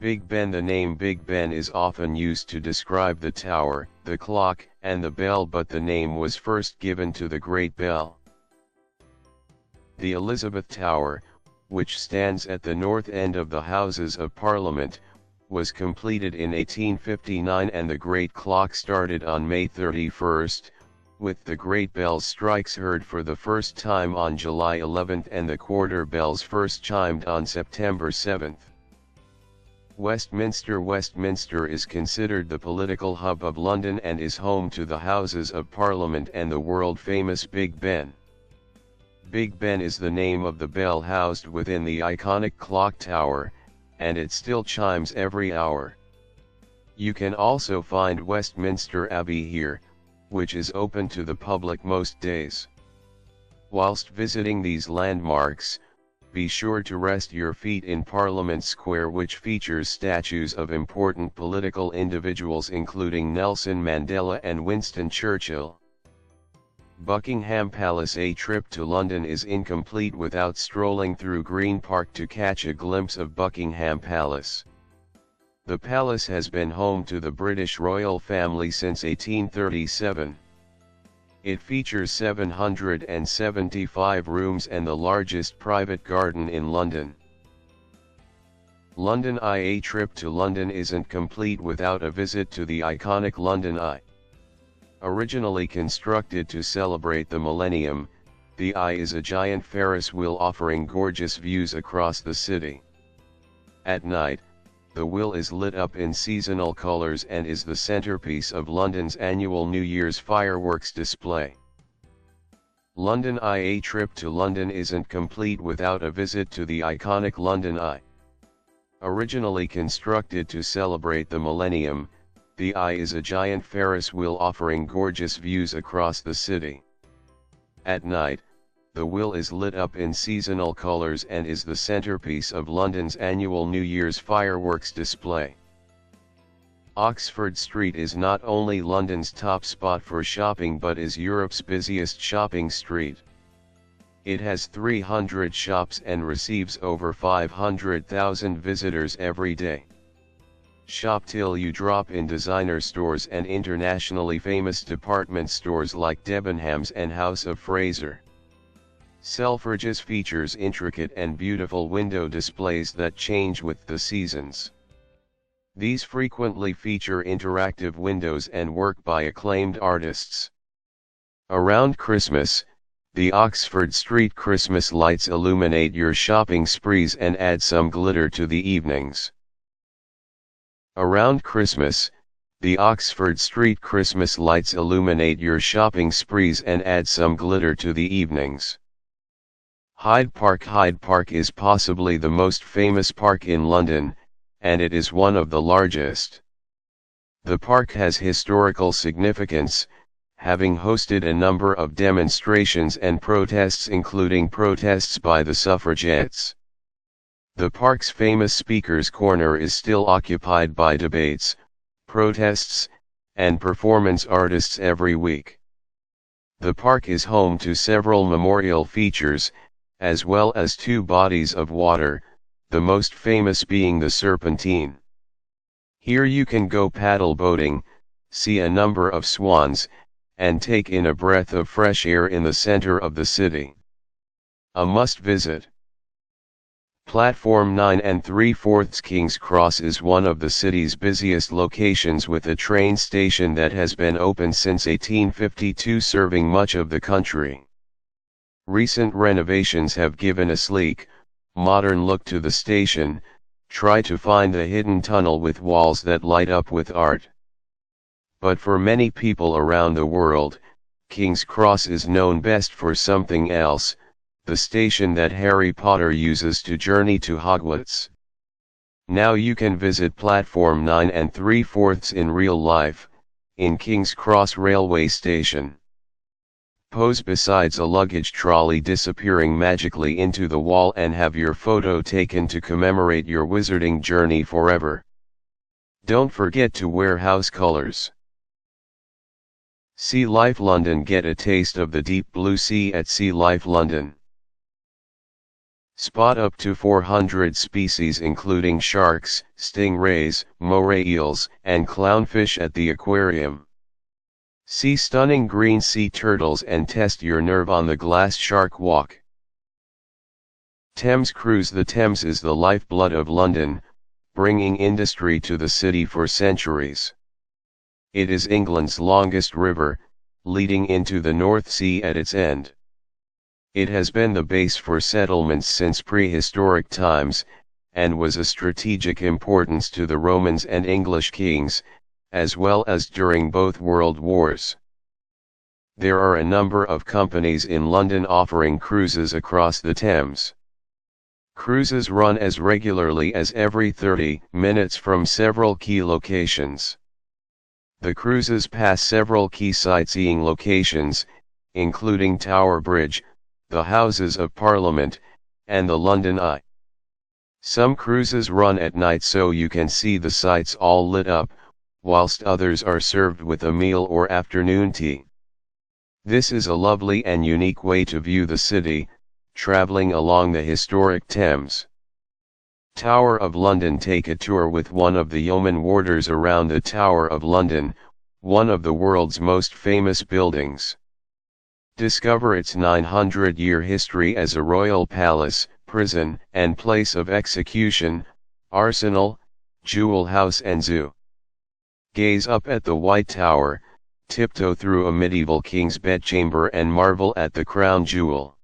Big Ben. The name Big Ben is often used to describe the tower, the clock, and the bell, but the name was first given to the Great Bell. The Elizabeth Tower, which stands at the north end of the Houses of Parliament, was completed in 1859, and the Great Clock started on May 31st, with the Great Bell's strikes heard for the first time on July 11th and the quarter bells first chimed on September 7th. Westminster. Westminster is considered the political hub of London and is home to the Houses of Parliament and the world-famous Big Ben. Big Ben is the name of the bell housed within the iconic clock tower, and it still chimes every hour. You can also find Westminster Abbey here, which is open to the public most days. Whilst visiting these landmarks, be sure to rest your feet in Parliament Square, which features statues of important political individuals including Nelson Mandela and Winston Churchill. Buckingham Palace. A trip to London is incomplete without strolling through Green Park to catch a glimpse of Buckingham Palace. The palace has been home to the British royal family since 1837. It features 775 rooms and the largest private garden in London. London Eye. A trip to London isn't complete without a visit to the iconic London Eye. Originally constructed to celebrate the millennium, the Eye is a giant Ferris wheel offering gorgeous views across the city. At night, the wheel is lit up in seasonal colors and is the centerpiece of London's annual New Year's fireworks display. London Eye. A trip to London isn't complete without a visit to the iconic London Eye. Originally constructed to celebrate the millennium, the Eye is a giant Ferris wheel offering gorgeous views across the city. At night, the wheel is lit up in seasonal colors and is the centerpiece of London's annual New Year's fireworks display. Oxford Street is not only London's top spot for shopping but is Europe's busiest shopping street. It has 300 shops and receives over 500,000 visitors every day. Shop till you drop in designer stores and internationally famous department stores like Debenhams and House of Fraser. Selfridges features intricate and beautiful window displays that change with the seasons. These frequently feature interactive windows and work by acclaimed artists. Around Christmas, the Oxford Street Christmas lights illuminate your shopping sprees and add some glitter to the evenings. Around Christmas, the Oxford Street Christmas lights illuminate your shopping sprees and add some glitter to the evenings. Hyde Park. Hyde Park is possibly the most famous park in London, and it is one of the largest. The park has historical significance, having hosted a number of demonstrations and protests, including protests by the suffragettes. The park's famous Speaker's Corner is still occupied by debates, protests, and performance artists every week. The park is home to several memorial features, as well as two bodies of water, the most famous being the Serpentine. Here you can go paddle boating, see a number of swans, and take in a breath of fresh air in the center of the city. A must-visit. Platform 9 3/4 King's Cross is one of the city's busiest locations, with a train station that has been open since 1852, serving much of the country. Recent renovations have given a sleek, modern look to the station. Try to find the hidden tunnel with walls that light up with art. But for many people around the world, King's Cross is known best for something else: the station that Harry Potter uses to journey to Hogwarts. Now you can visit Platform 9 3/4 in real life, in King's Cross railway station. Pose beside a luggage trolley disappearing magically into the wall and have your photo taken to commemorate your wizarding journey forever. Don't forget to wear house colors. Sea Life London. Get a taste of the deep blue sea at Sea Life London. Spot up to 400 species including sharks, stingrays, moray eels, and clownfish at the aquarium. See stunning green sea turtles and test your nerve on the glass shark walk. Thames Cruise. The Thames is the lifeblood of London, bringing industry to the city for centuries. It is England's longest river, leading into the North Sea at its end. It has been the base for settlements since prehistoric times, and was of strategic importance to the Romans and English kings, as well as during both world wars. There are a number of companies in London offering cruises across the Thames. Cruises run as regularly as every 30 minutes from several key locations. The cruises pass several key sightseeing locations, including Tower Bridge, the Houses of Parliament, and the London Eye. Some cruises run at night so you can see the sights all lit up, whilst others are served with a meal or afternoon tea. This is a lovely and unique way to view the city, travelling along the historic Thames. Tower of London. Take a tour with one of the yeoman warders around the Tower of London, one of the world's most famous buildings. Discover its 900-year history as a royal palace, prison, and place of execution, arsenal, jewel house and zoo. Gaze up at the White Tower, tiptoe through a medieval king's bedchamber and marvel at the crown jewel.